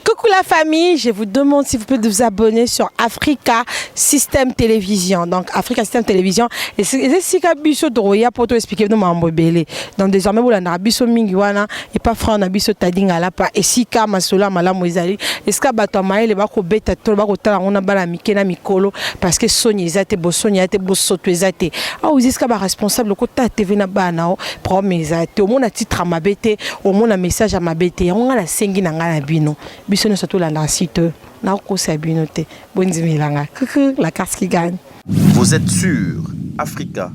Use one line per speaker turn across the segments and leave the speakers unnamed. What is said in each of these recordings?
Coucou la famille, je vous demande s'il vous plaît de vous abonner sur Africa System Télévision. Donc Africa System Télévision, et c'est si Kabiso Doroya pour te expliquer de m'embobele. Donc désormais vous l'avez Biso Mingiwana et pas frère Nabiso Tadinga là pas et si Ka Masola Mala Moizali. Est-ce que Batamae les bako beta to bako tala on a bala mikena mikolo parce que Sonia zate bo Sonia te bo soto zate. Ah vous est-ce que ba responsable kota TV na bana promet zate au monde à titre à ma bête au monde à message à ma bête on a la sengi na ngala bino. Biso ne surtout la site na ko sabinote bonzimilanga coucou la carte qui gagne.
Vous êtes sur Africa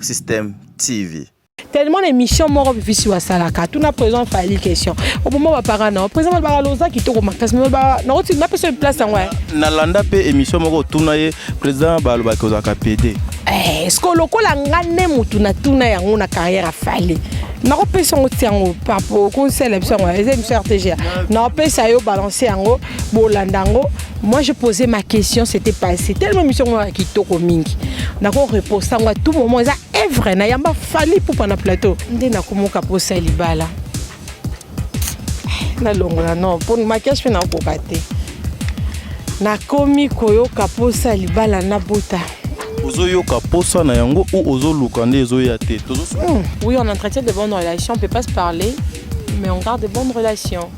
System TV.
Tellement l'émission mort officiel à Salaka tout na présent fallait question au moment va parana présent ba loza qui to ko makas mais ba na route na personne place en ouais
na landa pe émission moko tuna ye président ba loba ko za ka PD
est-ce que lokola ngane mutu na tuna yango na carrière fallait na ko pesa ngotiango papo conseil l'émission ouais émission RTG na pesa yo balancer yango bolandango. Moi je posais ma question, c'était passé tellement émission qui toko mingi na ko reposer à tout moment ça est vrai na yamba fallait pour na plateau ndé na komoka posa libala na longola non pour maquillage fait na ko baté na komi koyo kaposa libala na bota
ozoyo kaposa na yango ou ozo lukande ezo yate tozo.
Oui, on entretient de bonnes relations, on peut pas se parler mais on garde de bonnes relations.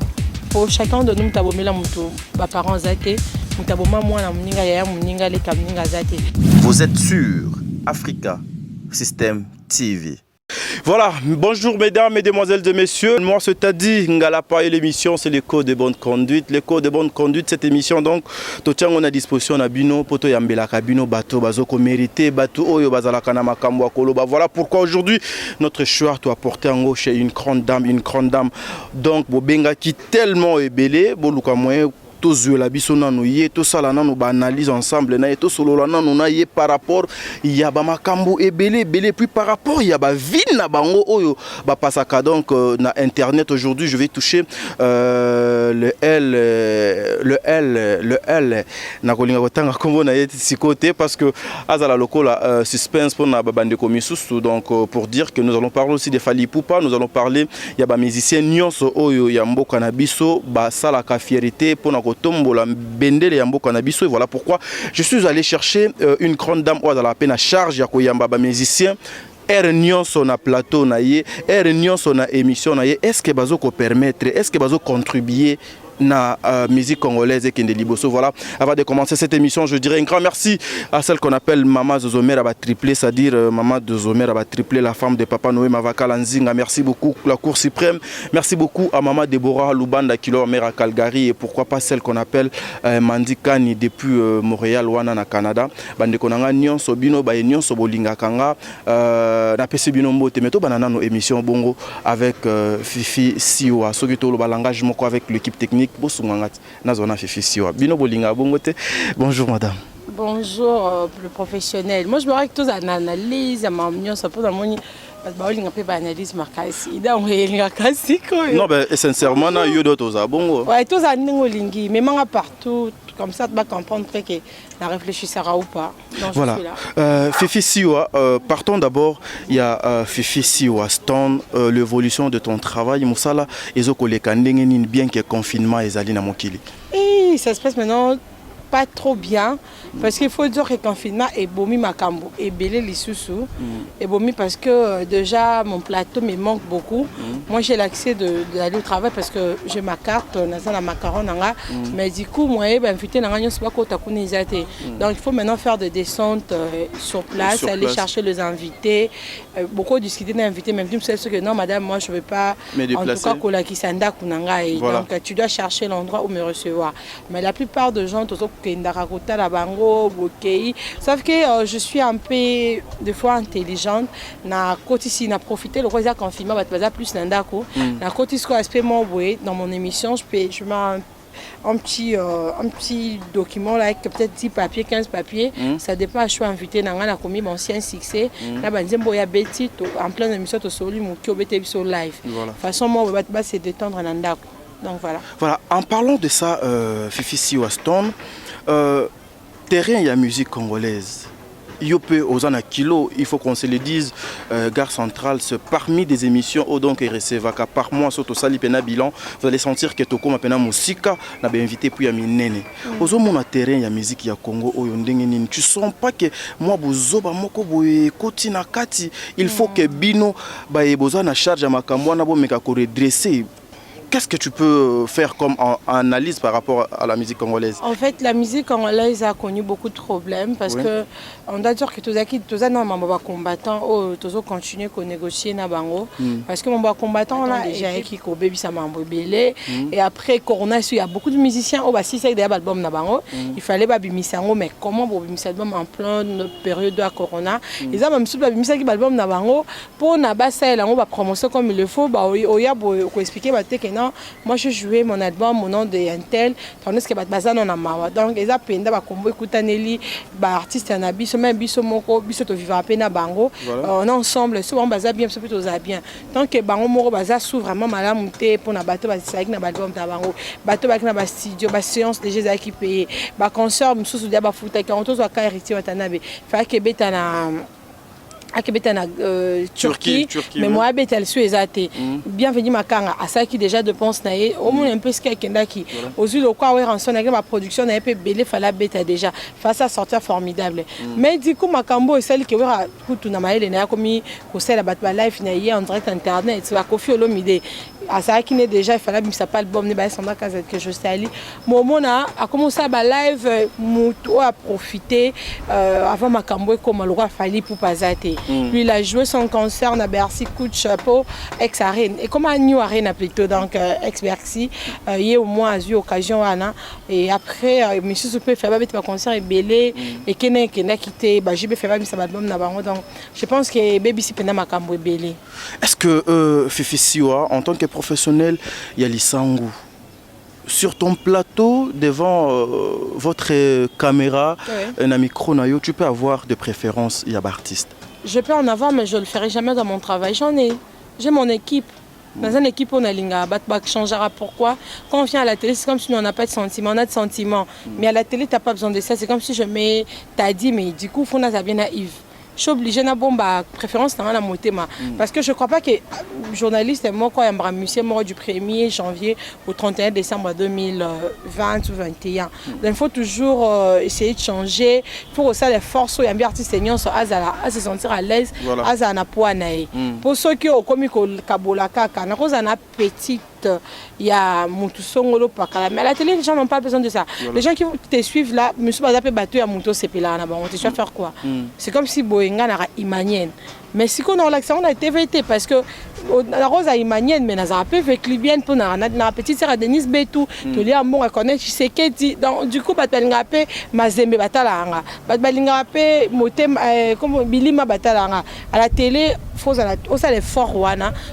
Pour chacun de nous tabomela mutu ba parents zate mutaboma mwana muninga ya muninga le kamninga zate.
Vous êtes sur Africa System TV. Voilà, bonjour mesdames, mesdemoiselles et messieurs. Moi, c'est-à-dire, Ngalapa et l'émission, c'est les codes de bonne conduite. Les codes de bonne conduite, cette émission, donc, tout tient on a disposition à Bino, Poto Yambela Kabino, Bato, Bazoko mérité, Bato Oyo, Bazalakana Makambo, Koloba. Voilà pourquoi aujourd'hui, notre choix doit porter en haut chez une grande dame. Donc, Bobenga qui tellement est belé, Boluka moyen. Tous la biso nanu ye tout ça là nanu analyse ensemble na tout solo là nanu na ye par rapport il y a ba makambo et belé puis par rapport il y a ba vie na bango oyo ba pasaka donc na internet aujourd'hui je vais toucher le L na kolinga kotanga kombo na ye sikote parce que azala lokola suspense pour na bande komisusu donc pour dire que nous allons parler aussi de Fally Ipupa, nous allons parler il y a ba musicien nyonso oyo ya mboka na biso ba sala ka fierté pour na Tombola Bendele Yambo Nabiso. Et voilà pourquoi je suis allé chercher une grande dame à la peine à charge ya koyamba ba musicien Ernion son a plateau naie Ernion son a émission naie est-ce que bazo ko permettre est-ce que bazo contribuer na musique congolaise et Kende Liboso. Voilà, avant de commencer cette émission, je dirais un grand merci à celle qu'on appelle Maman Zozomer à triplé, c'est-à-dire Maman Zozomer à triplé, la femme de Papa Noé Mavaka Lanzinga. Merci beaucoup la Cour suprême. Merci beaucoup à Maman Deborah Lubanda qui leur mère à Calgary et pourquoi pas celle qu'on appelle Mandi Kani depuis Montréal wana na Canada. Bande konanga nyon sobino ba nyon sobolinga kanga na pesi bino mbote meto banana nos émissions bongo avec Fifi Siwa. Sogito le langage moko avec l'équipe technique. Bonjour madame.
Bonjour le professionnel. Moi je me rappelle tous en analyse, ça peut analyse
non mais sincèrement na yo d'autres bongo.
Ouais, tous en lingi mais manga partout comme ça tu vas comprendre que la réfléchissera ou pas. Donc,
voilà. Fifi Siwa, partons d'abord, il y a Fifi Siwa Stone, l'évolution de ton travail Moussala ezoko lekandengeni bien que confinement ezali na mokili.
Et ça se passe maintenant pas trop bien parce qu'il faut dire que le confinement est bomi makambo et belé les sous et bomi parce que déjà mon plateau me manque beaucoup. Moi j'ai l'accès d'aller au travail parce que j'ai ma carte dans la macaron mais du coup moi invité dans la donc il faut maintenant faire des descentes sur place, aller chercher les invités, beaucoup discuter d'invités, même tu sais que non madame moi je veux pas en tout cas kola kisanda kunanga et donc tu dois chercher l'endroit où me recevoir mais la plupart des gens sauf que je suis un peu des fois intelligente na côté ici na profiter le roi confinement va plus nandako na côté ce aspect moi dans mon émission je mets un petit document là avec peut-être 10 papiers 15 papiers ça dépend je suis invité dans la commis mon ancien succès là banzembo ya beti en pleine émission to soli mon ki obete sur live façon moi va se détendre nandako. Donc
voilà, en parlant de ça Fifi Siwa Stone terrain il y a musique congolaise Yope Ozana Kilo, il faut qu'on se le dise, Gare Centrale, c'est parmi des émissions au donc RCVaka par mois sur Sali Pena Bilan, vous allez sentir que Toko Mapena Musika n'a bien invité puis à Minene. Ozo mon terrain ya musique ya Congo o yondengeni, tu sens pas que moi bozoba moko boye koti na kati, il faut que bino ba eboza na charge ya makambo na bo meka ko redresser. Qu'est-ce que tu peux faire comme analyse par rapport à la musique congolaise? En
fait, la musique congolaise a connu beaucoup de problèmes parce que on doit dire que tous les non combattants tous continuer à négocier na bango parce que mon combattant là j'ai qui ko baby ça m'a embelé et après corona il y a beaucoup de musiciens au si c'est des albums na bango il fallait ba bimisango mais comment pour bimisa album en pleine période de corona ils ont même sous ba bimisa qui album na bango pour na ba ça là on va promotion comme il le faut ba oya ko expliquer ba te moi je jouais mon album mon nom de Intel tandis que bazan on a mawa donc ils appellent ba combo écoutaneli ba artiste na biso même biso moko biso to vivre pena bango on est ensemble souvent baza bien plutôt bien tant que bango moko baza sou vraiment malamu te pour na bato ba saik na album na bango bato ba na ba studio ba séance déjà za qui payer ba concert mususu dia ba futa ka on to zo ka héritier watanabe fa que beta na na Turquie, mais moi betel su ezate bienvenue makanga asaki déjà de pense naé au moins un peu ce kenda qui aux yeux le quoi ouais rançon avec ma production na peu belé fala beta déjà face à sortir formidable mais du coup makambo et celle qui wera kutu na maele na komi ko sela bat ba live na hier en direct internet ça kofi olomide asaki ne déjà il fallait bimsa pas album ne ba samba kazet que je sali momona a commencé ba live muto a profiter avant makambo comme le roi fali pour pasate. Lui, il a joué son concert à Bercy, coup de chapeau, ex-arène. Et comme à New Arena plutôt, donc ex-Bercy, il y a au moins eu l'occasion, et après, M. Soupé fait un concert et belé, et Kena quitté, j'ai fait un album, donc je pense que Baby Sipena Makambo est belé.
Est-ce que Fifi Siwa, en tant que professionnel, il y a l'Isangou? Sur ton plateau, devant votre caméra, un micro, tu peux avoir de préférence, il y a artiste.
Je peux en avoir, mais je ne le ferai jamais dans mon travail. J'ai mon équipe. Dans une équipe, on a l'inga, changera. Pourquoi? Quand on vient à la télé, c'est comme si on n'a pas de sentiments. On a de sentiments. Mais à la télé, tu n'as pas besoin de ça. C'est comme si je mets, t'as dit, mais du coup, il faut bien naïf. Je suis obligée de bomba préférence dans la montée parce que je crois pas que journaliste est moi quand un musicien mort du 1er janvier au 31 décembre 2020 ou 2021. Donc il faut toujours essayer de changer. Il faut aussi les forces et les artistes à se sentir à l'aise à na poanae. Pour ceux qui ont commis kabola kaka na cause na petite il y a Moutou Songolo Pakala. Mais à la télé, les gens n'ont pas besoin de ça. Les gens qui te suivent là, monsieur Bazapé battu à Moutou Sepela, tu vas faire quoi? C'est comme si Boenga n'a imanienne. Mais si on a l'accent, on a TVT parce que la rose a imanienne, mais on a un peu avec Libyenne pour la petite sœur Denise Betou, tout les amours, connaît, tu sais qu'elle dit. Donc, du coup, Batalingapé, Mazembe Batalanga, Batalingapé, Motem, comme Bilima Batalanga. À la télé, il faut ça les forts,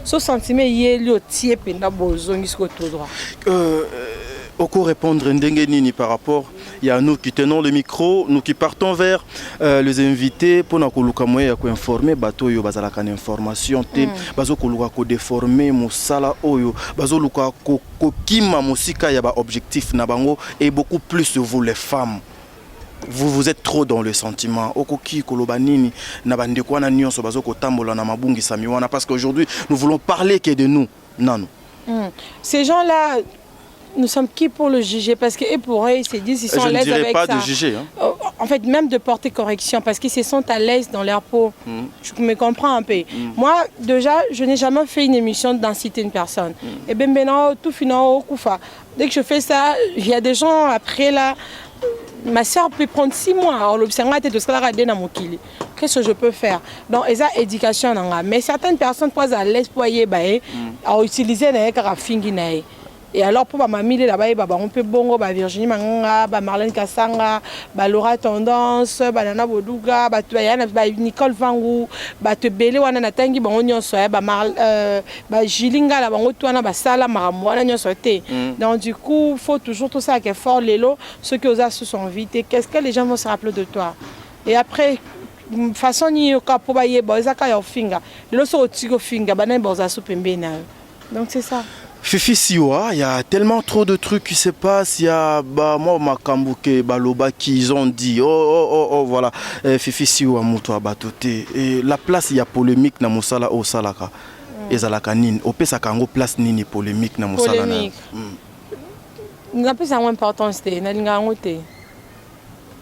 ce sentiment, il y a le tiers, penda bozong, il se retrouve droit.
Oko répondre Ndengenini par rapport, il y a nous qui tenons le micro, nous qui partons vers les invités pour nous informer bateau yo bazala kan information te bazo koluka ko déformer musala oyo bazo luka ko kima musika ya ba objectif na bango et beaucoup plus vous les femmes. Vous êtes trop dans le sentiment. Okoki kolobanini na bande kwa na nyonso bazo ko tambola na mabungi samiwana parce qu'aujourd'hui nous voulons parler que de nous. Non.
Ces gens-là nous sommes qui pour le juger? Parce que et pour eux, ils se disent ils sont à l'aise avec ça. Je ne dirais pas
de juger. Hein.
En fait, même de porter correction, parce qu'ils se sentent à l'aise dans leur peau. Je me comprends un peu. Moi, déjà, je n'ai jamais fait une émission d'inciter une personne. Et bien maintenant, tout finit Koufa. Dès que je fais ça, il y a des gens après là. Ma soeur peut prendre 6 mois. Alors, qu'est-ce que je peux faire? Donc, ils ont éducation. Mais certaines personnes posent à l'aise pour utiliser les carafingis. Et alors pour ma mamie là-bas, on peut bongo, Virginie Manga, Marlène Kassanga, Laura Tendance, Nana Boduga, Nicole Vangou, Bele wana tangi bango nyonso Jilinga la bango twana basala maramwana nyonso te. Donc du coup, il faut toujours tout ça qui est fort lelo, ceux qui osent se sont invités, qu'est-ce que les gens vont se rappeler de toi? Et après façon ni yoka poba yeba ezaka ya finga. Lelo so otigo finga bana boza so pembena. Donc c'est ça.
Fifi Siwa, il y a tellement trop de trucs qui se passent. Il y a moi Makambouke, Baloba qui ils ont dit oh voilà Fifi Siwa Moutoua Batoté. Et la place il y a polémique na Moussala au Salaka. Ezalaka nini opesa kango place nini polémique na Moussala na.
Na pesa moins importance te na linga ngote.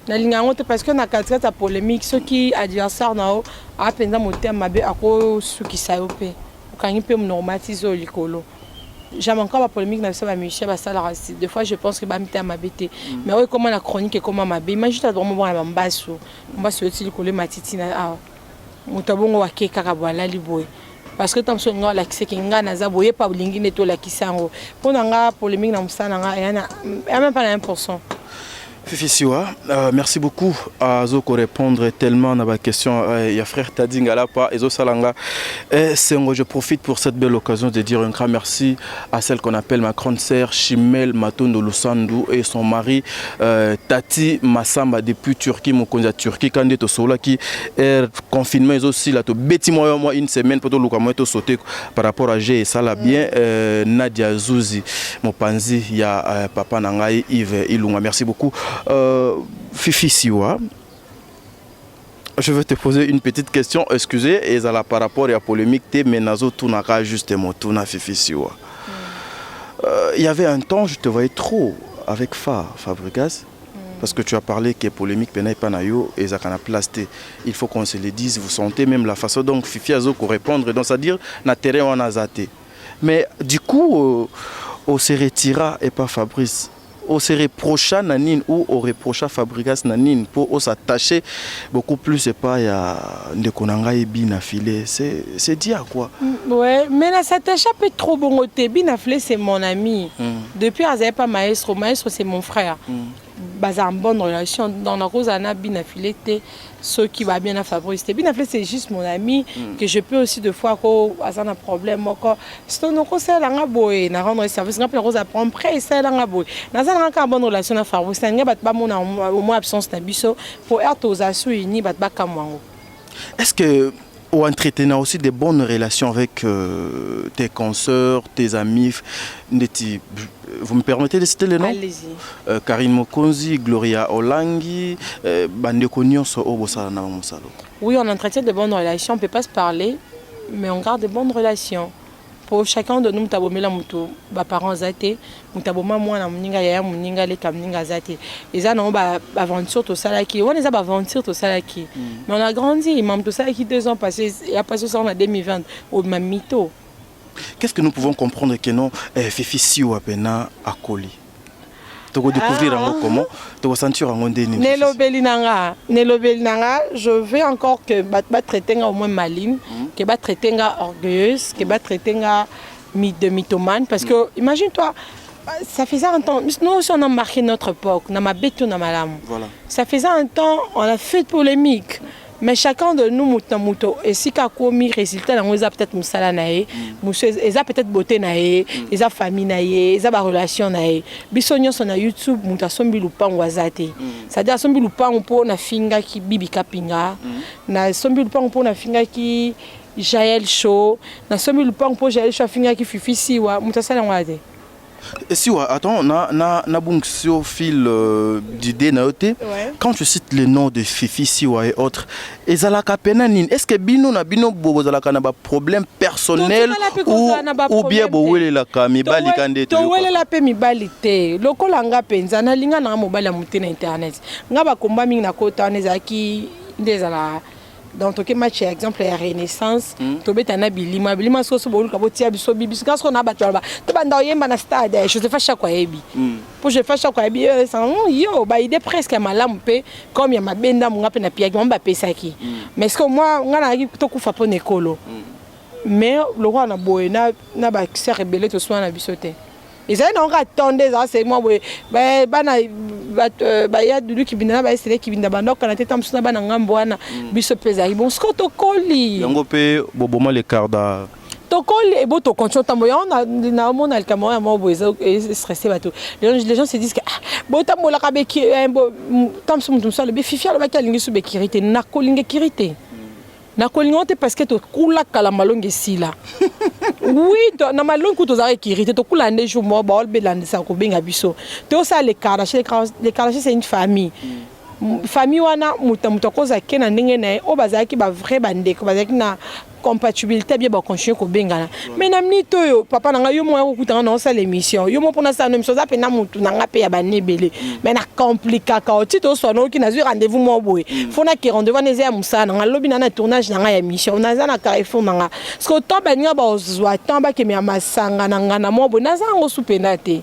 Na linga ngote parce que na katra ta polémique ceux qui adversaire na o a penza moté mabe ako suki sayope. Kangi pe normatiser likolo. J'aime encore la polémique dans le Michel Bassalarasi. Des fois, je pense que je ma bête. Mais oui, comment la chronique et comment ma bête. Imagine, tu as vraiment un basso. On va se le coller ma titina. Ah, mon tabou va kéka kabala liboé. Parce que tant que on a l'accès qui n'a pas boyé pas blingi neto la kisango. Pour n'anga polémique dans le sana, il y a même pas 1%.
Fifi Siwa, merci beaucoup à Zoko répondre tellement à ma question. Il y a frère Tadinga là pas Ezo Salanga. Je profite pour cette belle occasion de dire un grand merci à celle qu'on appelle ma grande sœur Chimel Matondo Lusandou et son mari Tati Massamba depuis Turquie, mon conja Turquie quand est au Sola qui est confinement aussi là to beti moi une semaine pour tout le monde sauter par rapport à G et ça là bien Nadia Zouzi mon panzi il y a papa Nangai Yves Ilunga. Merci beaucoup. Fifi Siwa, je vais te poser une petite question, excusez, et ça par rapport à la polémique, mais nazo tunaka justement tuna Fifi Siwa. Il y avait un temps, je te voyais trop avec Fabregas, parce que tu as parlé que polémique penai panayo et ça kana plasté. Il faut qu'on se le dise, vous sentez même la façon dont Fifi Azo pour répondre, donc c'est-à-dire na terrain on a zaté. Mais du coup, on se retira et pas Fabrice. On se reprocha Nanine ou on reprocha Fabregas Nanine pour s'attacher beaucoup plus et pas à de Konanga et Binafilé. C'est dire quoi?
Ouais, mais là s'attacher un peu trop bon côté. Binafilé c'est mon ami. Depuis Azaï pas maestro, maestro c'est mon frère. Basé en bonne relation dans la Rosana Binafilé ce qui va bien à Fabrice. Binafilé c'est juste mon ami que je peux aussi de fois quand Azana problème encore. C'est un autre c'est la boy na rendre service na Rose apprendre près c'est la boy. Na Azana en bonne relation à Fabrice. Na bat pas mon au moins absence na biso pour être aux assos unis bat ba kamwango.
Est-ce que ou entretenant aussi des bonnes relations avec tes consoeurs, tes amis, vous me permettez de citer les noms?
Allez-y.
Karine Mokonzi, Gloria Olangi, Bandeko Nyonso Obosala na Mosalo.
Oui, on entretient de bonnes relations, on ne peut pas se parler, mais on garde de bonnes relations. Pour chacun de nous, nous avons mes parents zate, nous avons moi na muninga ya muninga les kamninga zate. Et ça non aventure tout ça là qui, on les a aventure tout ça là qui. Mais on a grandi, même tout ça qui 2 ans passés, il a passé ça en 2020 au même mytho.
Qu'est-ce que nous pouvons comprendre que non Fifi Siwa pena akoli. Tu vas découvrir comment, tu vas sentir en ondeni.
Nelobeli nanga, je veux encore que bat traiter au moins maline, que bat traiter orgueilleuse, que bat traiter de mythomane parce que imagine-toi ça faisait un temps, nous aussi on a marqué notre époque, on a ma bête, on a ma lame. Voilà. Ça faisait un temps, on a fait de polémique. Mais chacun de nous, mouton, et si kakomi résultat, ils ont peut-être musala nae, ils ont peut-être beauté nae, ils ont famille nae, ils ont relation nae. Bisogno sur YouTube, mouton sombi lupa wazate. C'est-à-dire sombi lupa on peut na finga qui bibi kapinga, na sombi lupa on peut na finga qui Jaël Show, na sombi lupa on peut Jaël Show finga qui Fifi Siwa, mouton sala wazate.
Et si attends, na bon fil d'idée naoté. Quand tu cites les noms de Fifi Siwa et autres, est-ce que bino na bino bobo zalaka na ba problème personnel ou bien bowele la kamibali kande to.
Towele la pe mibali te. Lokola nga penza na linga na mobile muté na internet. Nga ba komba mingi na kota nezaki ndezala. Dans ton match exemple la Renaissance to betana bilima so so bolu kabotia biso bibi parce qu'on a battu là to banda yemba na stade je te fais chaque fois ebi pour je fais chaque fois ebi yo ba idée presque malamu pe comme ya mabenda munga pe na pia ki mba pesaki mais est-ce que moi ngana ki to kufa po nekolo mais le roi na boye na ba se rebeller to soit na bisote. Ils ont attendu c'est moi bana ya dudu qui bina ba c'est qui bina bana quand était tamsuna bana ngambwana biso peza bon skoto koli
yango pe boboma le carda
to koli et bo to continue tamboya na mon alcamo mo boza stressé bato les gens se disent que bo tambola ka beki tamsu mutum ça le be fifia le baki alingi su bekirité na kolinge kirité na kolinga te parce que to kula kala malonge sila oui na malonge to za ekirite to kula nde jour mo ba olbelande sa ko benga biso to ça les karaché c'est une famille famille wana muta koza kena ndenge na o bazaki ba vrai bandeko bazaki na compatibilité bien ba continuer ko bengana mais na minute yo papa nanga yo mo ekutanga na ça l'émission yo mo pona ça émission za pe na mutu nanga pe ya banebele mais na compliqué ka o tito so no ki na rendez-vous mo boy fona ki rendez-vous na ya musana nga lobi na tournage nanga ya émission na za na Carrefour nanga parce que to ba nya ba ozwa tamba ke me masanga nanga na mo boy na za ngo supena te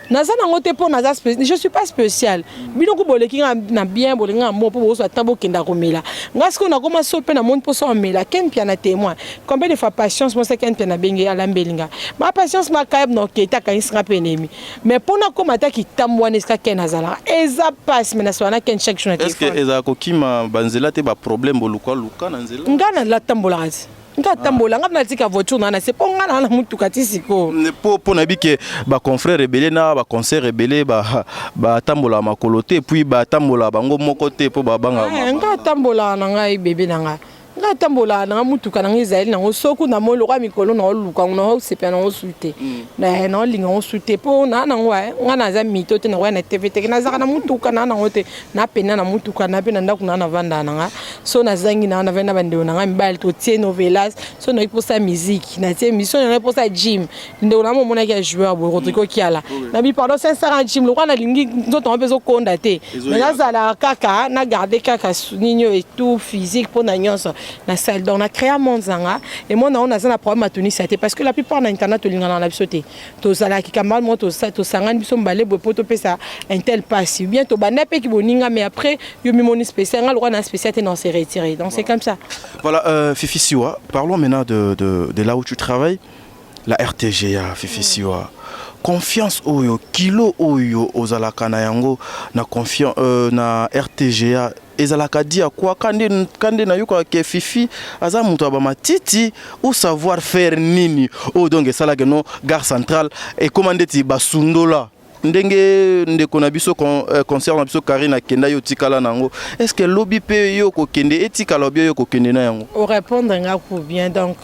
naza nango te po naza spécial je suis pas spécial bino ko boleki na bien bolenga mo po so atabo kenda komela ngasko na koma so pe na monde po so mela ken pia na témoin combien de fois patience mo se ken pia na bengi ala mbelinga ma patience ma kaib no keta kan isra penemi mais po na koma ta ki tambwana iska ken azala eza passe mais na so na ken chaque jour na téléphone
est-ce que eza ko kima banzela te ba problème boluka luka na nzela
ngana la tambola nga tambola nga natika voiture na c'est pas nga na mutuka tisiko
po na bike ba confrère rebelle na ba concert rebelle ba tambola makolo te puis ba tambola bango moko te po ba banga
nga tambola na ngai bébé na nga nga tambola na mutuka na Israël na soku na molo ka mikolo na luka na sepe na osulte na na linga osulte po na ngwa nga na za mito te na wa na TV te na za na mutuka na ngote na pena na mutuka na pena ndaku na vanda na nga so na zangi na venda bande na nga mbali to tie novelas so na ipo sa musique na tie mission na ipo sa gym ndo na mo mona ki joueur bo rotiko kiala na bi pardon 500 gym lo na lingi nzoto on bezo konda te na za la kaka na garder kaka ninyo et tout physique po na nyonso na salle donc on a créé monzanga et moi on a un problème à Tunis c'était parce que la plupart na internet to lingana na bisoté to zala ki kamal moi to ça to sangani biso mbale bo poto pesa un tel passe bien to bana pe ki boninga mais après yo mi moni spécial nga le na spécialité non c'est retiré donc c'est comme ça
voilà Fifi Siwa parlons maintenant de là où tu travailles la RTGA Fifi Siwa confiance oyo kilo oyo ozalaka na yango na confiance na RTGA ezalaka dia quoi kande na yuko ke Fifi aza mutu aba matiti ou savoir faire nini o donc ça la no gare centrale et commandeti basundola ndenge ndeko na biso concert na biso Karina kenda yo tikala nango est-ce que lobby pe yo ko kende etika lobby yo ko kende na yango
o répondre nga ko bien donc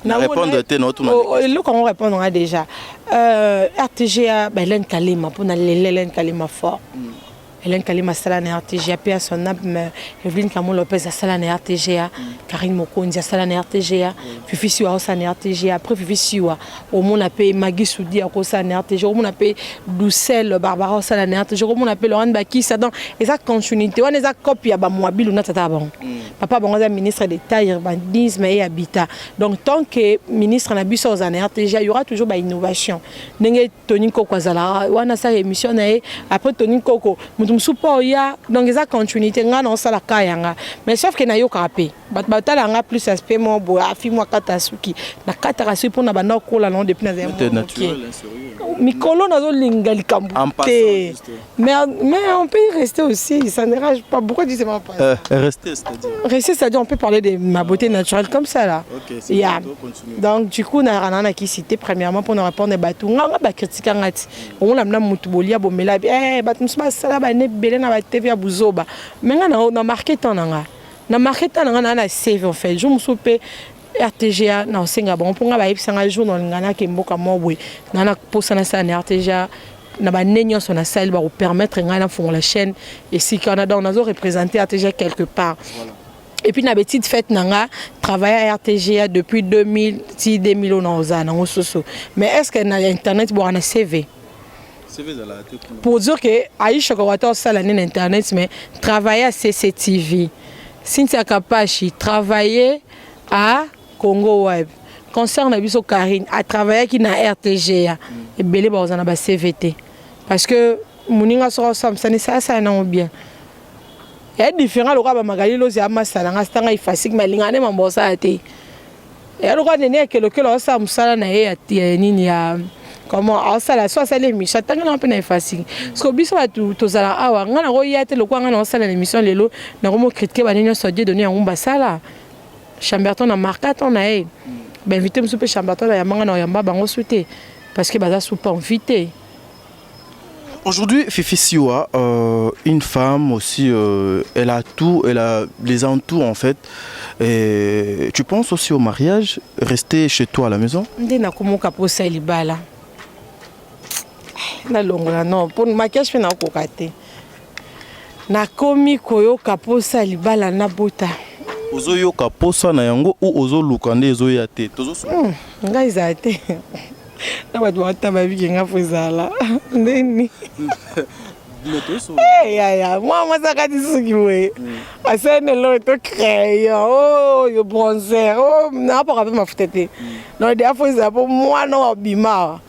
na répondre te na tuna
le qu'on répondre nga déjà RTGA ba len kalima pour na len kalima fort Hélène Kalima sala na RTGA pe son âme Evelyne Kamon Lopez sala na RTGA Karine Mokonzi sala na RTGA Fifi Siwa sala na RTGA après Fifi Siwa au monde appelé Magui Soudi à sala na RTGA au monde appelé Doucel Barbara sala na RTGA au monde appelé Laurent Baki ça donc eza continuité on eza copie ya ba moabilu na tata bon papa bon eza ministre d'État urbanisme et habitat donc tant que ministre na biso za na RTGA il y aura toujours ba innovation ndenge Tony Koko zala wana sa émission na après Tony Koko support ya donc eza continuité nga na sala kayanga mais sauf que na yo kapé batala nga plus aspect mo bo afi mo kata suki na kata rasu pour na banda kola non depuis na zemo mikolo nazo linga likambu mais on peut y rester aussi ça ne dérange pas pourquoi tu sais pas rester c'est-à-dire on peut parler de ma beauté naturelle comme ça là yeah. Donc du coup na rana qui cité premièrement pour nous répondre des batou nga ba critiquer ngati on la na mutu bolia bo mela batum sala ba ne belé na ba TV ya buzoba mais nga na marqué tant nga na marqué tant nga na save en fait je me soupe RTGA na osenga bon pour nga ba yipsanga jour na ngana ke mboka mobwe na posa na sa na RTGA na ba nenyo son na salle ba permettre nga na fond la chaîne et si Canada on a représenté RTGA quelque part voilà. Et puis na petite fête nanga travailler à RTGA depuis 2006 2000 on soso mais est-ce que na internet bo na CV pour dire que Aïcha Kawata ça l'année internet mais travailler à CCTV Cynthia Kapachi travailler à Congo Web concerne biso Karine à travailler qui na RTGA et belé ba na ba CVT parce que muninga so ça non bien il y a différent le roi magali lo za masala nga stanga ifasik malingane mambosa ate et le roi nene que le ça musala na ya nini ya comment ça la soit ça l'émission tant que on peut na facile parce que biso to zala awa ngana ro yate le kwa ngana ça l'émission lelo na ko mo critiquer ba nini so die donner en ngumba sala Chamberton na markaton na ben invité monsieur pe Chamberton ya manga na yamba bango souté parce que baza soupa invité
Aujourd'hui, Fifi Siwa, une femme aussi, elle a tout, elle a les entours en fait. Et tu penses aussi au mariage, rester chez toi à la maison?
Ndena komoka po salibala. Na longola non, pour maquillage fait na kokate. Na komi koyoka po salibala na bota.
Ozo yoka posa na yango ou ozo lukande ezo ya te. Tozo so.
Ngai za te. Na watu wataba biki nga fuzala. Ndeni. Ya, moi ça quand tu we. Asene lo to crayon, oh, yo bronzer, oh, na pas avec ma futete. Non, des fois ça pour moi non bima.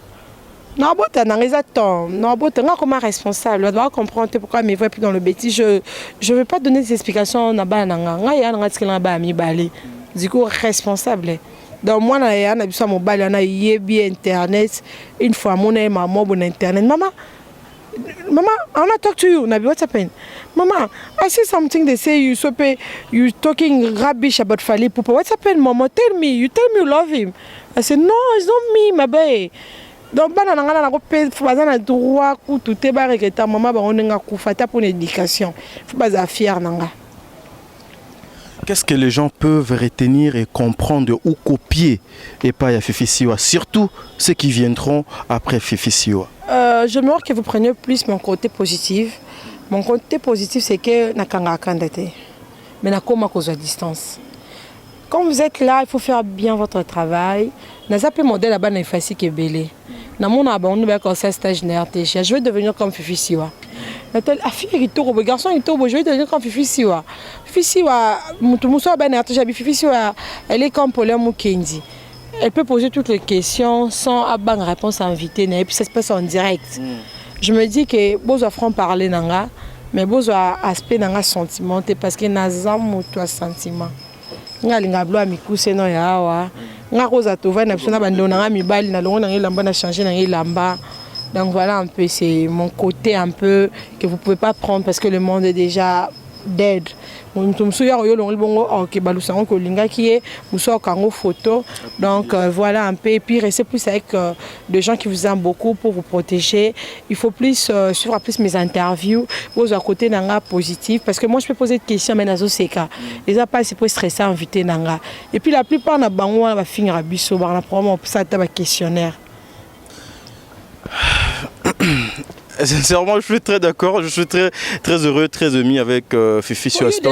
Non, bota na ngeza temps. Non, bota nga comme responsable, on doit comprendre pourquoi mes voix plus dans le bêtis. Je veux pas donner des explications na ba na nga ya na tikela ba mi balé. Du coup responsable. Donc moi na ya na biso mo balé na yebi internet une fois mon maman bon internet maman I wanna talk to you. Nabi, what's happened? Mama, I see something they say you talking rubbish about Fally Ipupa. What's happened, Mama? Tell me. You tell me you love him. I said, no, it's not me, my baby. Donc, banana ko pe fazana droit ku tout te bareke ta maman ba onenga ku fata pour l'éducation. Faut pas fier nanga.
Qu'est-ce que les gens peuvent retenir et comprendre ou copier et pas à Fifi Siwa, surtout ceux qui viendront après Fifi Siwa?
J'aimerais que vous preniez plus mon côté positif. Mon côté positif, c'est que nakanga kandate, mais nakoma cause à distance. Quand vous êtes là, il faut faire bien votre travail. N'a pas modèle là-bas n'est facile que belé. Na mon abon nous va commencer stage na RTG. Je vais devenir comme Fifi Siwa. La fille qui tourne, le garçon qui tourne, je vais devenir comme Fifi Siwa. Fifi Siwa, mutumuswa ba na RTG, Fifi Siwa, elle est comme Paulin Mukendi. Elle peut poser toutes les questions sans avoir une réponse invitée, et puis ça se passe en direct. Je me dis que beaux franc parler nanga, mais beaux aspect nanga sentiment, parce que nazam mutua sentiment. Nga linga blo amikuse no ya wa. Nga koza tova na bisona bando nanga mibali na longo nanga lamba na changer nanga lamba. Donc voilà un peu, c'est mon côté un peu que vous pouvez pas prendre parce que le monde est déjà dead. Donc voilà un peu, et puis restez plus avec des gens qui vous aiment beaucoup pour vous protéger. Il faut plus suivre plus mes interviews, aux à côté nanga positif, parce que moi je peux poser des questions mais nazo seka. Les pas c'est pour stresser invité nanga. Et puis la plupart na bango va finir à biso, na probablement ça ta questionnaire.
Sincèrement, je suis très d'accord, je suis très heureux, très ami avec Fifi Siwa.
Fifi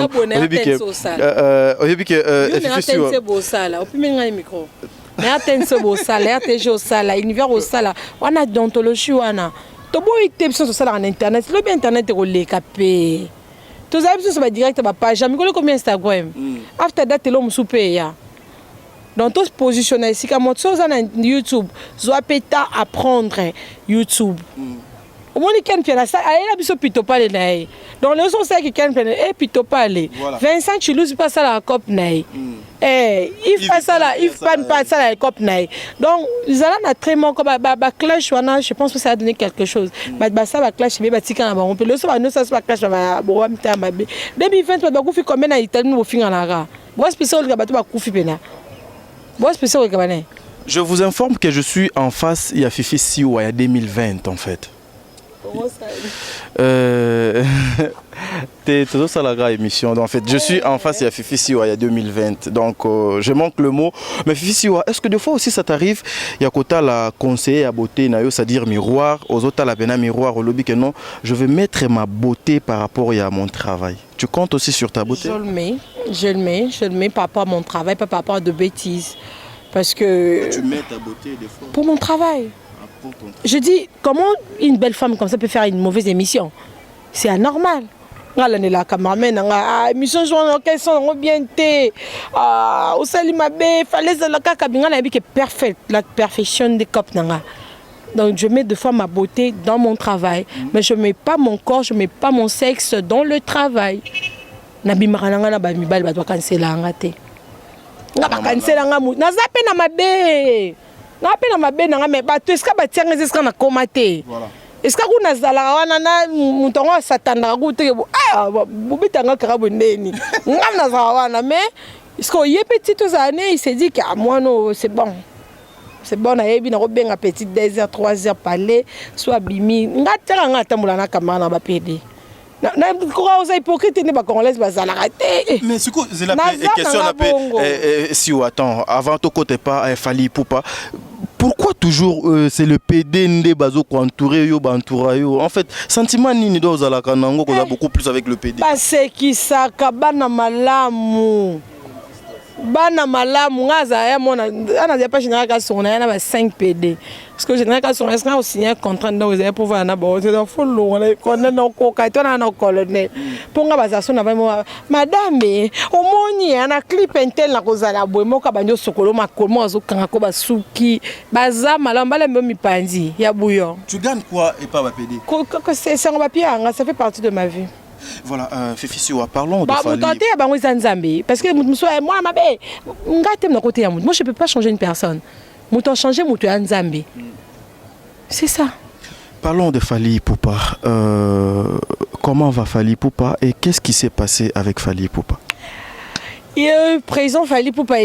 Siwa. Univers au sala, on a d'ontologie wana. Tobo itebso sala en internet, le bien internet est le capé. Tous les sur ma direct ma page, j'ai mis combien Instagram. After that l'homme soupe ya. Donc tous positionnés ici comme autre chose en YouTube, soit peta apprendre YouTube. Au moins, il y a ça, il a besoin plutôt pas les. Donc, les gens savent qu'il y a plutôt pas les. Vincent Chilou, c'est pas ça la cop naï. Il fait ça là, il fait pas ça la cop naï. Donc, ils ont un très bon comme clash, je pense que ça a donné quelque chose. Ça va clash, mais tika na on peut le savoir, nous ça se clash, va boire mi ta mabé. 2020, on va couper combien à Italie nous au fin en ara. Moi spécial le gabato va couper pena. Moi spécial le gabané.
Je vous informe que je suis en face il y a Fifi Siwa il y a 2020 en fait. Tout ça la émission. En fait, je suis en face il y a Fifi Siwa il y a 2020. Donc je manque le mot. Mais Fifi Siwa, est-ce que des fois aussi ça t'arrive? Il y a côté la conseiller à beauté, c'est-à-dire miroir, aux autres la bena miroir au lobby que non, je veux mettre ma beauté par rapport à mon travail. Tu comptes aussi sur ta beauté?
Je le mets par rapport à mon travail, pas par rapport à de bêtises. Parce que
tu mets ta beauté des fois
pour mon travail. Je dis, comment une belle femme comme ça peut faire une mauvaise émission? C'est anormal. La cameraman, émission qu'elles sont bien té. Au salimabé, fallait la cabine qui est parfaite, la perfection des copes nanga. Donc je mets deux fois ma beauté dans mon travail, mais je mets pas mon corps, je mets pas mon sexe dans le travail. Nabi marananga na ba mibali ba doit canceller ngate. Ngaba canceller ngamu. Na zape na mabe. Na pena mabe na mais bato eska batianga eska na komate. Voilà. Eska kuna zala wana na mutongo satana ku te bubitanga karabo ndeni. Ngam na zala wana mais est-ce qu'il y a petit aux années il s'est dit que moi non c'est bon. c'est bon nayebi na robenga petit 2h 3h parler soit bimi ngata ngata mulana kamana na ba PD na quoi aux hypocrites ne ba congolaise bazala raté
mais c'est quoi c'est la question on appelle si ou attends avant to côté pas Fally Ipupa. Pourquoi toujours c'est le PD ndé bazo ko entourer yo ba entoura yo en fait sentiment nini do za la kanango ko beaucoup plus avec le PD
parce qui ça kabana malamu bana malamu ngaza ya mona ana dia pas général ka sona ya na ba 5 PD parce que général ka sona est-ce qu'on signé un contrat dans vous avez pouvoir na ba c'est faut long on na ko ka tona na colonel pour nga baza sona vraiment madame omoni ana clip intel na kozala boy moka banjo sokolo makomo azo kanga ko basuki baza malamu bale mbo mipandi ya bouillon
tu gagnes quoi et pas ba PD
que c'est un papier ça fait partie de ma vie.
Voilà, Fifi Siwa, parlons de Fally.
Parce que moi, moi, je ne peux pas changer une personne. Je changer Nzambe. C'est ça.
Parlons de Fally Ipupa. Comment va Fally Ipupa et qu'est-ce qui s'est passé avec Fally Ipupa?
Le président Fally Ipupa,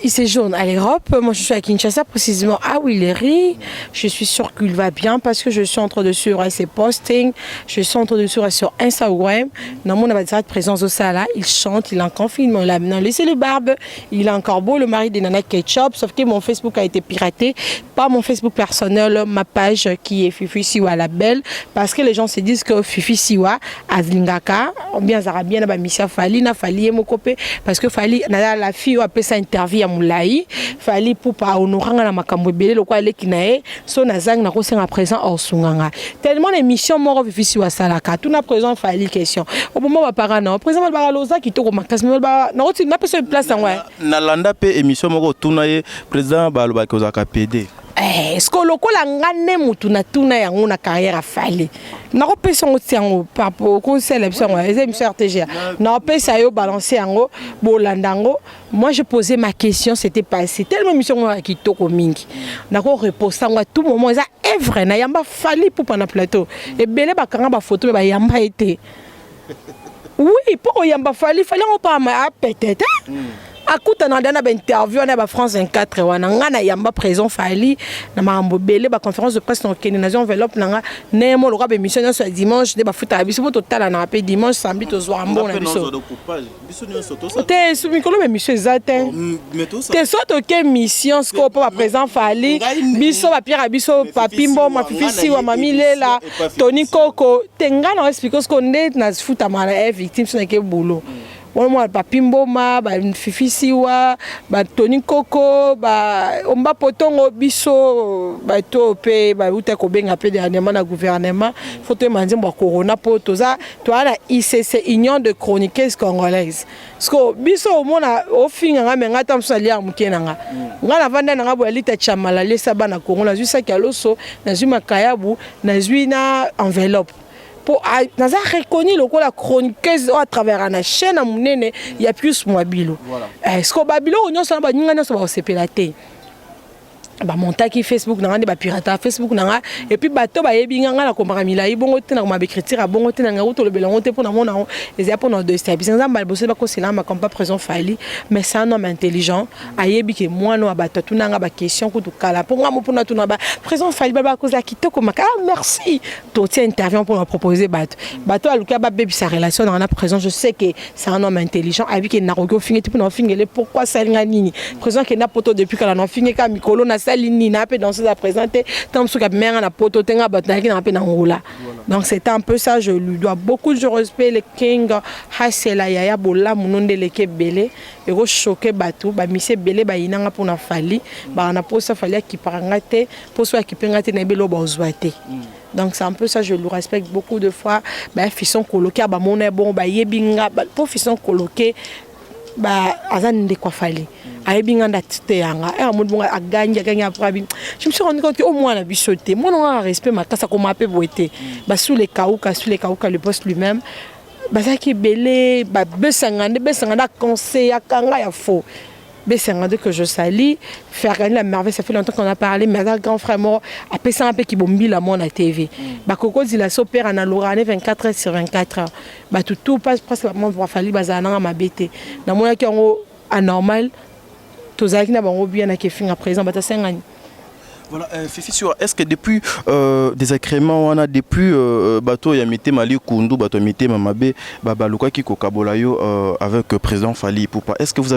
il séjourne à l'Europe. Moi, je suis à Kinshasa, précisément à Willery. Je suis sûre qu'il va bien parce que je suis en train de suivre ses postings. Je suis en train de suivre sur Instagram. Dans mon avatar de présence au Sala, il chante, il est encore film. Il a laissé le barbe. Il est encore beau, le mari de Nana Ketchup. Sauf que mon Facebook a été piraté. Pas mon Facebook personnel, ma page qui est Fifi Siwa la belle. Parce que les gens se disent que Fifi Siwa, Azlingaka, bien Zarabien, Missia Fally, na Fally et mon copain. Parce que Fally, la fille a fait sa interview. Moulaï Fally Ipupa honoranga na makambo belé lokwa eleki nae so nazang na kosenga présent osunganga tellement l'émission moro Fifi Siwa salaka tout na présent Fally question au moment ba parana présent ba loza kitoko makasi ba na oti na pesa place ngwa
na landa pe émission moko tuna ye président ba loba kozaka PD
est-ce que lokola ngane mutu na tuna yango na carrière a Fally na ko pesa ngoti yango papo ko sélection ngwa émission RTG na pesa yo balancer yango bolandango. Moi je posais ma question, c'était passé tellement mission qui toko mingi na ko reposer ngwa tout moment ça est vrai na yamba Fally Ipupa na plateau et belé ba kanga ba photo ba yamba été oui pour yamba Fally on pas peut-être akuta na dana ba interview na ba France 24 wana ngana yamba présent Fally na mambo belé ba conférence de presse na Kenya na enveloppe na nemo lo ka ba émission na dimanche de ba futa biso to tala na pe dimanche samedi to zo ambo na biso te su mikolo ba émission exacte te soto ke mission sko pa présent Fally biso ba Pierre biso papimbo ma Fifi Siwa mami lela Tony Koko te ngana explique sko net na futa mala victime so na ke boulot. Moi papimbo ma ba Fifi Siwa ba Tony Koko ba omba potongo biso ba to pe ba uta ko benga pe dernièrement na gouvernement faut manzi mo corona po toza to ala ICC Union de chroniqueuses congolaises parce que biso mona o finga nga menga tam salia mukenanga ngala vanda nga bo lita chamala lesa bana Congo na zusa kialoso na zuma kayabu na zuina enveloppe. Pour naza reconnu le la chroniqueuse à travers la chaîne à monene il y a plus mobile est-ce que babilo on ça ba ninga so ba sepelate ba montaki Facebook na ngande ba pirata Facebook na et puis bato ba yebi nga la komara milai bongo te na ma écriture bongo te na ngauto le belongo te pour na mona les pour nos deux steps sans ba bosser ba ko sila ma comme pas présent Fally mais c'est un homme intelligent ayebi que moi no bato tuna nga ba question ko to kala pour moi pour na tuna ba présent Fally ba cause la kitoko maka merci to ti intervient pour nous proposer bato aluka ba baby sa relation na présent je sais que c'est un homme intelligent avec que na rogo fingi pour na fingi pourquoi ça linga nini présent que na poto depuis que na fingi ka mikolo na Nina peut danser à présenter tant que mère na poto tenga bataki na pe na ngola donc c'était un peu ça je lui dois beaucoup de respect le king hasela yaya bola munonde leke belé et go choquer batou ba mise belé ba inanga pour na Fally ba na posa Fally qui parangate poso qui pengate na belo ba ozwate. Donc c'est un peu ça je le respecte beaucoup de fois ba fison coloquer ba moné bon ba yebinga pour fison coloquer ba azan de quoi Fally ayebi nganda tite yanga amudu bonga aganya prabi je me suis rendu compte que au moins la bichoté moi non a respect ma kasa ko mape boité ba sous les kauka le poste lui-même ba ça qui belé ba besanganda conseil akanga ya faux B52 que je salis faire gagner la merveille ça fait longtemps qu'on a parlé mais un grand frère mort après ça un peu qui bombi la mon à TV ba koko zila sopera na Lorane 24h/24 ba tout passe presque mon pour Fally bazana ma bête na mona ki ngo anormal tozaki na bango bien na kefinga présent bata sengani
Voilà, Fifi, est-ce que depuis des agréments, on a depuis bateau Yamité Mali Kundu, bateau Yamité Mamabe, Babaluka Kiko Kabolayo avec le président Fali Poupa, est-ce que vous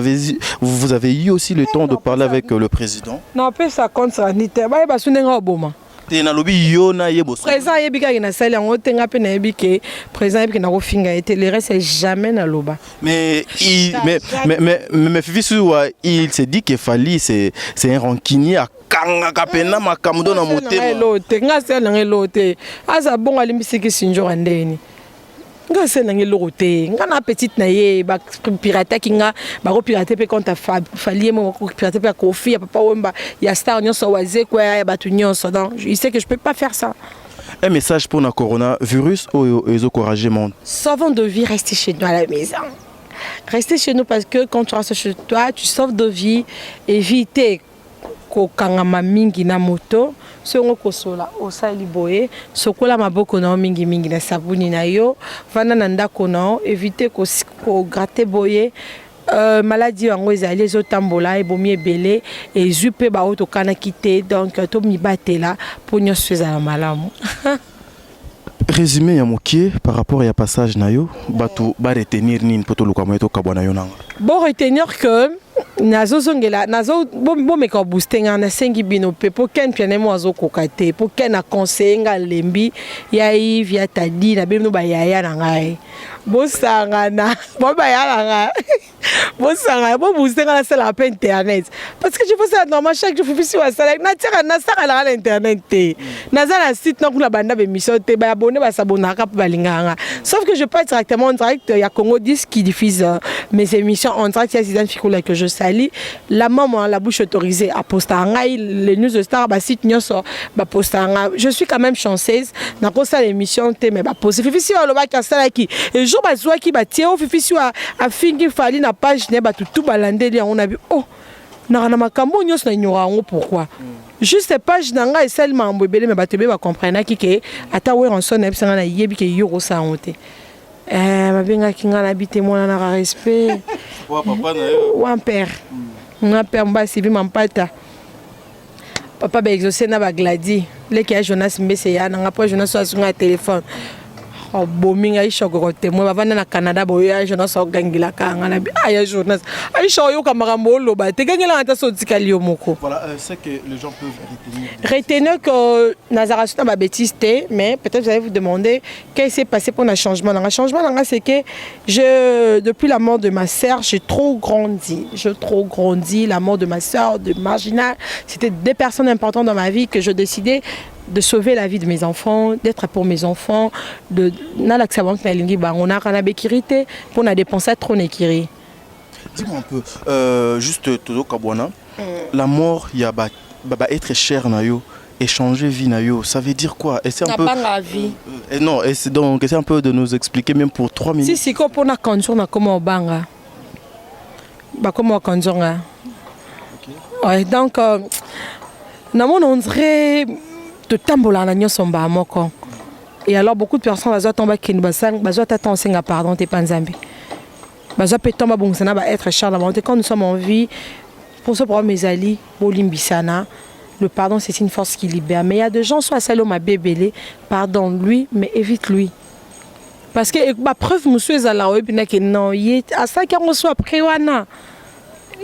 avez eu aussi le temps de parler avec le président?
Non, peu ça compte sanitaire. Bah, bah, souvenez-vous, Obama.
Présent
yebika ina sali yango tenga pe na yebike présent yebike na kofinga été le reste jamais na loba
mais Fifi il se dit que Fali c'est un rancunier à kanga kapena makamudo na motema
lote nga sala ngelote aza bon alimbisiki sinjo andeni nga sala ngelote nga na petite na ye ba pirate kinga ba ko pirate pe compte Fali mo ko pirate pe Kofi ya papa wemba ya star nyonso waze kwa ya batu nyonso donc il sait que je peux pas faire ça.
Un message pour le coronavirus ou les encourager monde.
Sauvons de vie, restez chez nous à la maison. Restez chez nous parce que quand tu restes chez toi, tu sauves de vie. Évitez kokangama mingi na moto. Songo kosola osali boye. Sokola maboko na mingi mingi na sabuni na yo. Vana na ndako na évitez ko gratter boye. Maladie yango ezali ezotambola ebomi ebele ezupe ba auto kana kité donc to mi batela pour nyonso ezala malamu.
Résumé ya mokie par rapport à passage na yo bato ba retenir nini poto lukamwe to kabwana yo nanga.
Bon retenir que nazo zongela nazo bo meka booster nga na sengi bino pe po ken piane mo azo kokate po ken na conseiller nga lembi ya Yves ya Tadi na bino ba yaya na ngai. Bo sangana bo ba yaya na ngai. Bon sang, bon booster la salle à internet parce que je fais ça normal chaque jour Fifi sur salle na tira na sala la internet te na za la site na kula banda be mission te ba abonné ba s'abonner ka balinganga sauf que je passe directement en direct il y a Congo 10 qui diffuse mes émissions en direct il y a Zidane Fikula que je salue la maman la bouche autorisée à poster ngai les news de star ba site nyonso ba poster ngai je suis quand même chanceuse na ko ça l'émission te mais ba poster Fifi sur le ba ka sala qui et jour ba zwa qui ba tie Fifi sur a fingi Fali na page ne ba tout balandeli on a vu oh na makambo nyos na ignora ngo pourquoi juste page nanga et seulement mbebele mais ba tebe ba comprendre ki ke ata we ranson na bisanga na yebi ke yoro sa honte ma benga kinga na bité mona na respect
wa papa na yo
wa père na père mba sibi mampata papa ba exaucer na ba gladi le ki Jonas Mbese ya na ngapo Jonas so asunga téléphone bominga ishogote moi bavana na Canada boya Jonas ogangila kanga na aya Jonas aisha yo kamara loba te gangela ata so tikali yo moko.
Voilà c'est que les gens peuvent
retenir que Nazareth na ba bêtise mais peut-être vous allez vous demander qu'est-ce qui s'est passé pour un changement. Le changement c'est que depuis la mort de ma sœur, j'ai trop grandi, la mort de ma sœur, de Marginal, c'était des personnes importantes dans ma vie que je décidais de sauver la vie de mes enfants, d'être pour mes enfants, de n'alaxabon na lingi bangona kana bekirité pour na dépenser trop nekiri.
Dis-moi un peu juste todo kabwana la mort ya ba être cher na yo échanger vie na yo ça veut dire quoi et c'est un peu
la vie
non et c'est donc c'est un peu de nous expliquer même pour 3 minutes
si ko pona kanzo na koma banga ba koma kanzo nga ouais donc na mon on dirait de tambola na nyonso mba moko et alors beaucoup de personnes bazo tomba kin basang bazo tata senga pardon te panzambe bazo pe tomba bongana ba être cher la monte quand nous sommes en vie pour ce problème mes alliés bolimbisana le pardon c'est une force qui libère mais il y a des gens soit salo ma bébélé pardon lui mais évite lui parce que ma preuve monsieur ezala webina que non y a ça qui on soit après wana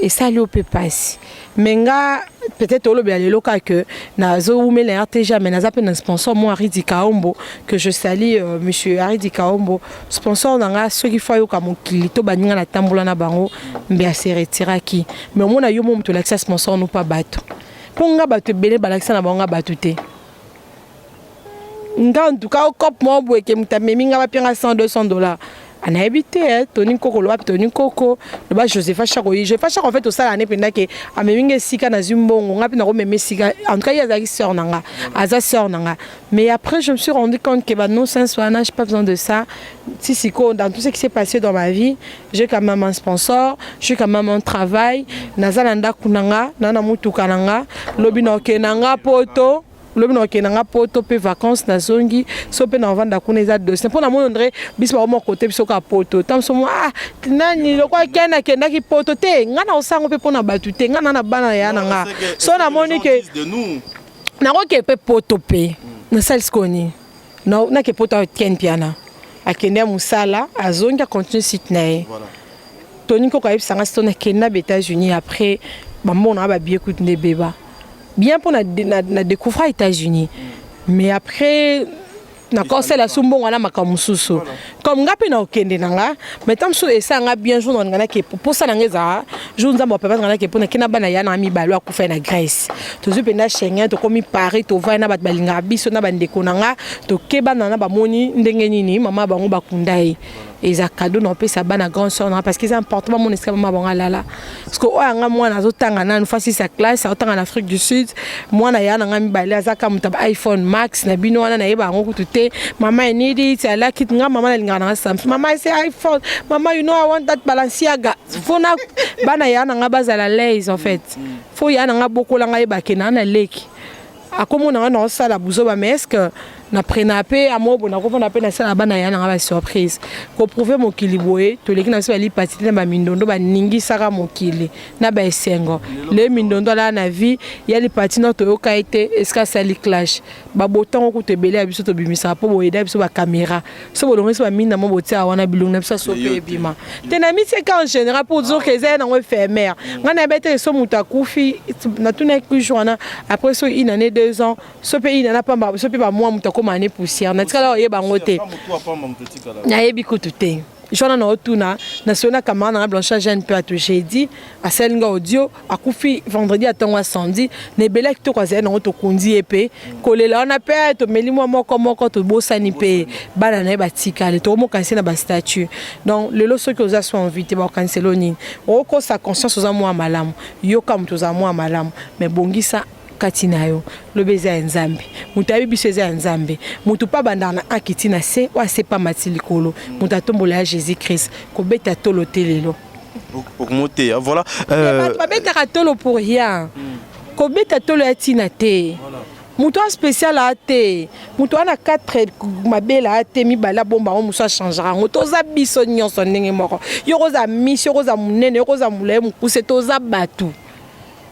et ça lui peut passer mais nga peut-être au lobby le local que nazo ou mais RTG mais naza pe un sponsor moi Aridi Kaombo que je salue monsieur Aridi Kaombo sponsor nanga ce qui faut yo comme kilito baninga na tambola na bango mbe se retiraki mais on a yo mo to l'accès sponsor nous pas bato ponga bato belé balaxa na bango bato te nga en tout cas au cop mo boye ke mutamemi nga ba pinga $100-200 on a habité Tony Coco le Tony Coco le bas Joseph Chakoyi je fais en fait au ça l'année pendant que a meminge sika na zumbongo nga pina ko meme sika en tout cas il y a des sœurs nanga aza sœur nanga mais après je me suis rendu compte que bah non sincèrement j'ai pas besoin de ça si siko dans tout ce qui s'est passé dans ma vie j'ai quand même un sponsor j'ai quand même un travail nazalanda kunanga nana mutuka nanga lobino kenanga poto lobino kenanga poto pe vacances na zongi so pe na vanda kuna za dossier pour na montre bisba mo côté biso ka poto tam so ah nani lo kwa kena kenda ki poto te ngana osango pe pona batu te ngana na bana ya nanga so na moni ke nakoke pe poto pe na salisi koni nake poto ken piana akende musala azongi continue site na ye toni ko kayib sanga stone kenda aux États-Unis après bambo na ba bien écoute ne beba bien pour na découvrir aux États-Unis mais après na conseil la sumbo ngana makamususu comme ngapi na okende nanga mais tam so esanga bien jour ngana ke pour ça ngeza jour nzamba papa ngana ke pour na kina bana ya na mi balwa ku fa na Grèce to zu penda Schengen to komi Paris to va na bat balinga biso na bandeko nanga to keba na ba moni ndenge nini mama bango bakundai eza cadeau na pesa bana grand sœur parce que c'est important mon esclave mama bango lala parce que o anga mwana azotanga na fasi sa classe azotanga en Afrique du Sud mwana ya na mi balwa azaka mutaba iPhone Max na bino wana na yeba ngo kutute mama I need it I like it nga mama linga na Samsung mama I say iPhone mama you know I want that Balenciaga fona bana ya na bazala lays en fait faut ya na bokola nga yeba kenana leki akomona na sala buzoba mais est-ce que na prenape amobo na ko na pe na sala bana ya na ba surprise ko prouver mokili boye to leki na so ali patite na ba mindondo ba ningi saka mokili na ba esengo le mindondo la na vie ya li patino to yokaite eska sali clash ba botango ko te belé abiso to bimisa po boye da biso ba caméra so bolongo so ba minda mo botia wana bilong na biso so pe bima tena mi c'est en général pour dire que c'est dans éphémère ngana bete so muta kufi na tuna ku joana après so une année 2 ans so pe ina na pamba so pe ba moi muta comme année poussière na tikala yeba ngote na yebi kutute jona na otuna national camarade na Blanchard Jeanne peu à tout j'ai dit à selinga audio akufi vendredi à tonga samedi ne belek to kwaze na to kundi epé kolela on a pe to meli moko to bosani pe bana na ba tikale to mo kanse na ba statut donc le loso que oza soit invité ba canceloni o ko sa conscience oza mo malamu yo kam to za mo malamu mais bongisa katinayo lobeza nzambe mutu abibiseza nzambe mutu pa bandana akitina se wa se pa matilikolo mutu atombola ya Jésus Christ ko beta tolo telelo
pour monter voilà
ba beta tolo pour rien ko beta tolo ya tina te mutu spécial a te mutu ana 4 mabela a te mi bala bomba on muso changera ngoto za biso nyonso ndenge moko yokoza mission yokoza munene yokoza mulaye mukuse toza batu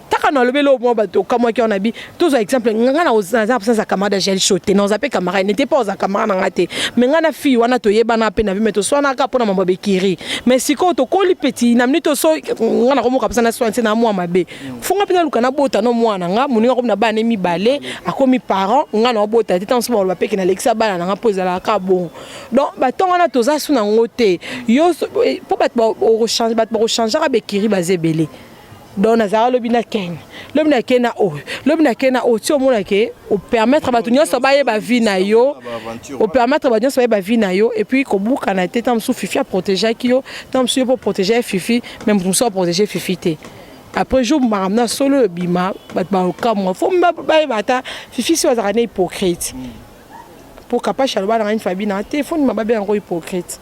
taka na lobelo mo bato comme qui on a bi tous exemple ngana oza absence camarade gel choté non zape camarade n'était pas aux camarade ngate mais ngana fi wana to yeba na pe na bi meto so na ka pona mambo bekiri mais siko to koli petit na minute so ngana ko mo kapsa na so na mo mabe funga pina luka na bota no mwana nga muninga ko na bana mi bale akomi parent ngana obota titan so ba pe ki na lexa bana nga poza la ka bon donc ba tonga na to za su na ngote yo po bat ba o changer ba bekiri bazebele donc nazara lobina ken lobina kena o ti o mona ke o permettre ba tunyo so ba ye ba vie na yo o permettre ba tunyo so ba vie na yo et puis ko buka na te tam sou fifi a protéger ki yo tam sou pour protéger fifi même pour so protéger fifi te après jour maramna solo bima ba comme faut ba bata fifi so azara ne hypocrite pour capable chalba na une famille na téléphone ma ba bien hypocrite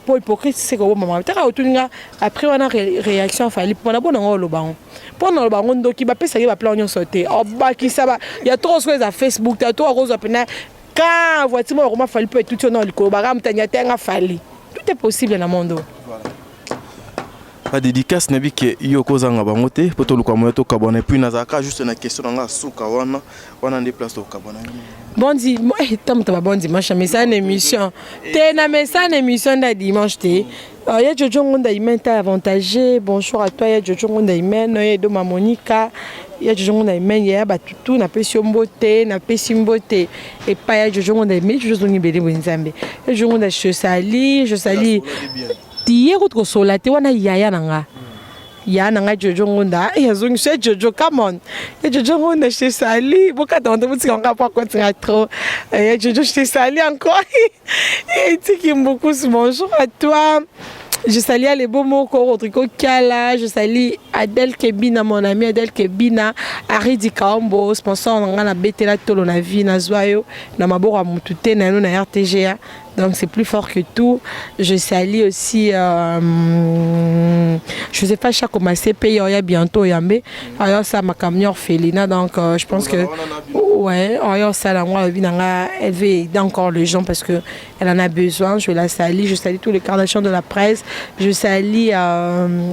pour hypocrite c'est que maman taka otuninga après on a réaction fali pour na bona ngolo bango pour na bango ndoki ba pesa ke ba plan nyo sauter o ba ki ça ba il y a trop de Facebook tu trop rose pena quand voiture mo ma fali peut tout na likolo ba ramtanya tenga fali tout est possible na monde
pas dédicace nabi ke yoko zanga bango te poto lukwa moyo to kabona puis nazaka juste na question nga suka wana déplace to kabona
bondi moi tam ta bondi dimanche mais ça une émission te na mais ça une émission da dimanche te ya Jojo Ngonda imenta avantagé bonjour à toi ya Jojo Ngonda imena ya do Monica ya Jojo Ngonda imena ya batutu na pesi mbote na pesi mbote et pas ya Jojo Ngonda imena Jojo Ngonda bele bonzambe ya Jojo Ngonda je sali tiye ko solate wana yaya nanga ya nanga Jojo Ngonda ya zongi chez Jojo come on ya Jojo Ngonda je sali boka tonto mutika nga pas continuer trop ya Jojo je sali encore et tiki beaucoup bonjour à toi. Je salue les beaux mots Rodrigo Kala, je salue Adèle Kebina, mon ami Adèle Kebina, Harry Dikambo, sponsor on a betela tolo na vie na zoyo na maboro mutute na no na RTGA Donc c'est plus fort que tout. Je salue aussi, je sais pas chaque comme CP, il y a bientôt Yambe. Alors ça ma camion orphelinat, donc je pense que ouais, ça elle veut aider encore les gens parce que elle en a besoin. Je la salue, je salue tous les carnations de la presse. Je salue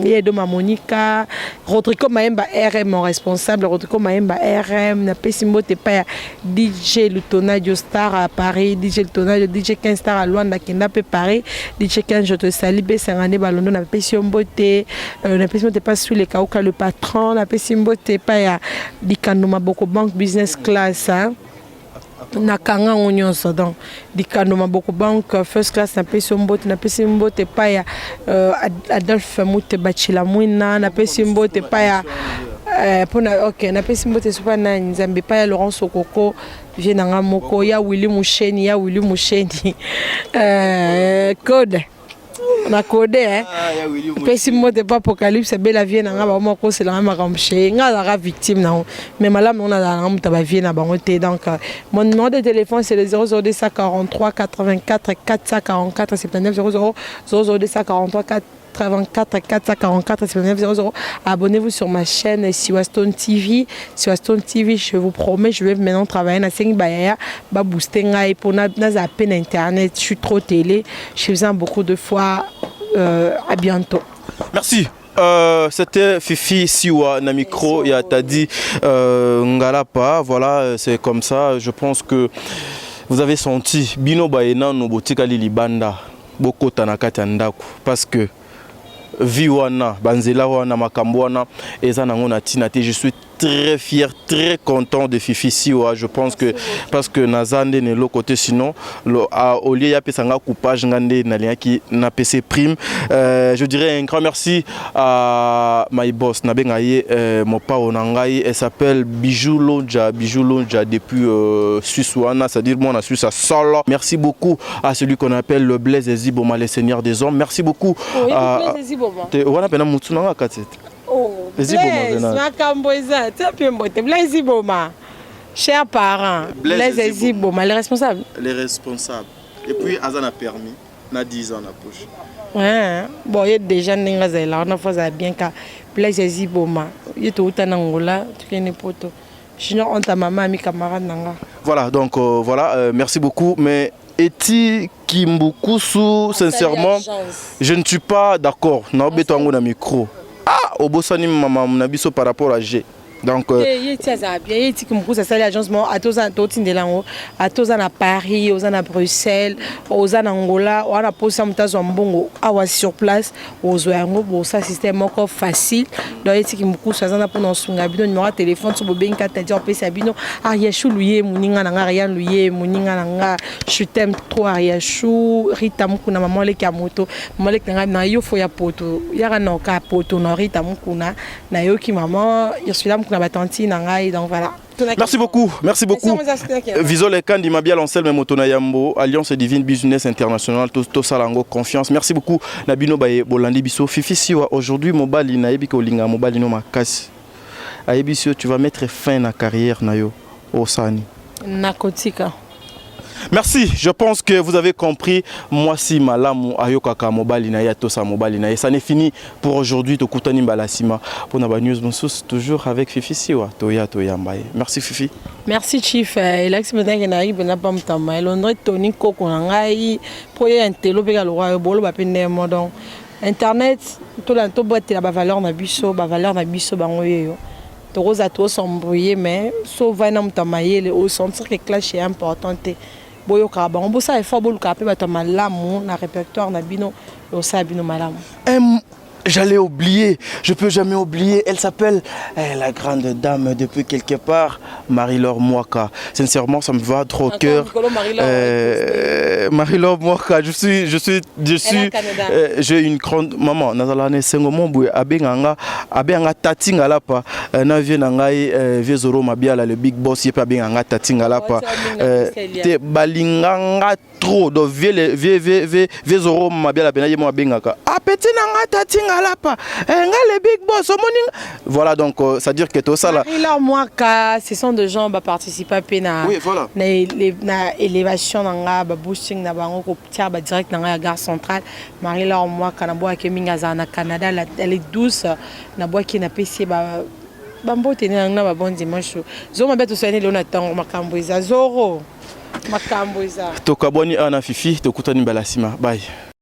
Edoma Monica, Rodrigo Maemba RM, mon responsable, Rodrigo Maemba RM, na Pessimbo Tepa DJ Lutona Star à Paris, DJ Lutona, DJ 15 Star à Luanda Kenda pe Paris, DJ 15 je te salue, Bessangane Balondo na Pessimbo Te, na Pessimbo Tepa sous les Kauka le patron, na Pessimbo Tepa ya Dikandoma Boko Bank Business Class, hein. Nakanga onyoso donc Dikandoma Boko Bank First Class na Pessimbo Tepa ya Adolphe Mute Bachila Mwina, na Pessimbo Tepa ya ok, na Pessimbo te super na Nzambe pa ya Laurent Sokoko vient nanga moko ya Willy Musheni code na code hein Pessimbo te pas apocalypse bela vient nanga ba moko c'est la makamche nga la victime na mais malade on a la muta ba vient na bango te donc mon numéro de téléphone c'est le 00243 84 444 79 00 00243 84 444 79 00. Abonnez-vous sur ma chaîne Siwastone TV. Siwastone TV, je vous promets, je vais maintenant travailler dans 5 bayaya, ba booster ngai pour na zapper internet. Je suis trop télé. Je faisais beaucoup de fois. À bientôt.
Merci. C'était Fifi Siwa na micro. Il t'a dit Ngalapa. Voilà, c'est comme ça. Je pense que vous avez senti Bino Baena no botika libanda boko tanakata ndaku parce que Viwana, Banzela wana makambo wana eza nango na tina te. Je suis très fier, très content de Fifi Siwa. Je pense que parce que Nazande ne l'autre côté sinon au lieu ya pesanga coupage ngande na lien qui na PC prime. Je dirais un grand merci à my boss na bengaye mon pa onangai. Elle s'appelle Bijou Lonja depuis Suisse wana, c'est-à-dire moi na Suisse à solo. Merci beaucoup à celui qu'on appelle le Blaise Eziboma, le Seigneur des hommes. Merci beaucoup à Blaise Eziboma. Wana pena mutuna nga katete.
Oh, Blaise, chers parents, Blaise Eziboma, les responsables.
Les responsables. Et puis, Azan a permis, na 10 ans la poche.
Ouais, bon, il y a des gens qui ont fait bien que Blaise Eziboma, il y a tout en Angola, tu connais pas tout. Sinon, on t'a maman, mes camarades.
Voilà, donc voilà, merci beaucoup. Mais Eti Kimbukusu, sincèrement, je ne suis pas d'accord. Non, beto na micro. Ah, au Bossani maman nabiso par rapport à G. Donc l'agence à Paris, aux à Bruxelles, aux à Angola, on a posé un sur place, aux ça système encore facile. Donc il y a pour nous numéro de téléphone sur Bobin Katadjo Pesabino, Ariachou Louye, Mouninga Nanga Louye, Mouninga Nanga, je t'aime trop Ariachou, Rita Mukuna maman le Kamoto, Molek Nanga na yo foya poto, yara no ka poto no Rita Mukuna, na yo ki maman, je suis là donc voilà. Merci beaucoup, merci beaucoup. Visol Kandi Mabia Lancel Memotona Yambo, Alliance Divine Business International, tout Salango Confiance. Merci beaucoup Nabino Baye Bolandi Biso Fifi Siwa. Aujourd'hui Mobali Naebi Kolinga Mobali no Makasi. Aebisio, tu vas mettre fin à la carrière Nayo Osani.
Nakotika.
Merci, je pense que vous avez compris. Moi si malamu ayokaka mobali na ya tosa mobali na. Ça n'est fini pour aujourd'hui to kutani balasima pour na news bonsus toujours avec Fifi Siwa Toya Mbaye. Merci Fifi.
Merci Chief. Alex Medeng na ibe na pamtama. Londre Tony Koko ngai pour y interloper le roi bolo ba pende modon. Internet tout la to boîte la valeur na biso bango yo. Toza to s'embrouiller mais sauver na mtamaye au sentir que clash est important. Boyoka ba on bossa effort boluka pe bato malamu na répertoire na bino osa bino malamu.
J'allais oublier, je peux jamais oublier. Elle s'appelle la grande dame depuis quelque part, Marie-Laure Mwaka. Sincèrement, ça me va trop au cœur. Marie-Laure Mwaka, j'ai une grande maman. Nazalane Sengomo boué abenganga tatinga lapa. Na vienangai viezoro mabiala le big boss yepa abenganga tatinga lapa. Te balinganga trop donc vie zoro mabia la pena yemo bengaka ah petit nanga tatinga lapa nga le big boss morning voilà donc ça veut dire que tout ça là
là moi ce sont des gens qui participent à pena
oui voilà
na élévation nanga ba boosting na bango ko tia ba direct nanga ya gare centrale Marie là moi kana boa ke mingaza na Canada elle est douce na boa ki na pesi ba bambote na ba bon dimanche zo mabeto soyene le na tango makambo eza zoro makambo eza
tokaboni ana fifi tokutani balasima bye